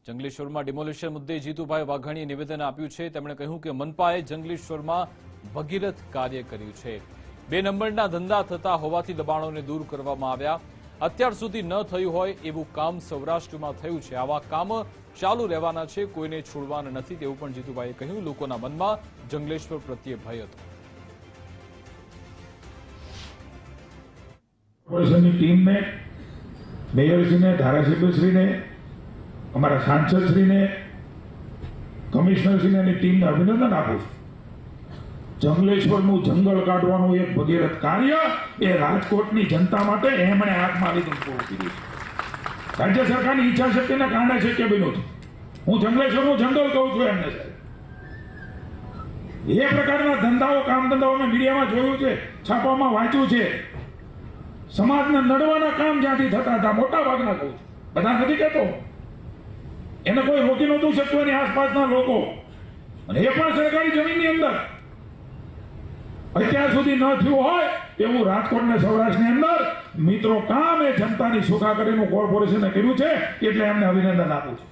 જંગલેશ્વરમાં demolition મુદ્દે જીતુભાઈ વાઘાણીએ નિવેદન આપ્યું છે। તેમણે કહ્યું કે મનપાએ જંગલેશ્વરમાં ભગીરથ કાર્ય કર્યું છે। 2 નંબરના ધંધા થતા હોવાથી દબાણોને દૂર કરવામાં આવ્યા। અત્યાર સુધી ન થયું હોય એવું કામ સૌરાષ્ટ્રમાં થયું છે। આવા કામ ચાલુ રહેવાના છે, કોઈને છોડવાના નથી તેવું પણ જીતુભાઈએ કહ્યું। લોકોના મનમાં જંગલેશ્વર પ્રત્યે ભય હતો। કોર્પોરેશનની ટીમને, મેયરશ્રીને, ધારાસભ્યશ્રીને, અમારા સાંસદશ્રીને, કમિશનરશ્રીને અને ટીમને અભિનંદન આપું છું। જંગલેશ્વરનું જંગલ કાઢવાનું એક ભગીરથ કાર્ય એ રાજકોટની જનતા માટે એમણે હાથમાં લીધું પૂરું કર્યું છે। રાજ્ય સરકારની ઈચ્છા શક્તિના કારણે શક્ય બન્યું છે। હું જંગલેશ્વરનું જંગલ કહું છું એમને સાહેબ। એ પ્રકારના ધંધાઓ, કામ ધંધાઓ મેં મીડિયામાં જોયું છે, છાપામાં વાંચ્યું છે। સમાજને નડવાના કામ જ્યાંથી થતા હતા, મોટા ભાગના કહું છું, બધા નથી કહેતો, એને કોઈ રોકી નહોતું શકતું એની આસપાસના લોકો, અને એ પણ સરકારી જમીનની અંદર। અત્યાર સુધી ન થયું હોય એવું રાજકોટ ને સૌરાષ્ટ્રની અંદર મિત્રો કામ એ જનતાની સુખાકારીનું કોર્પોરેશને કર્યું છે, એટલે એમને અભિનંદન આપું છું।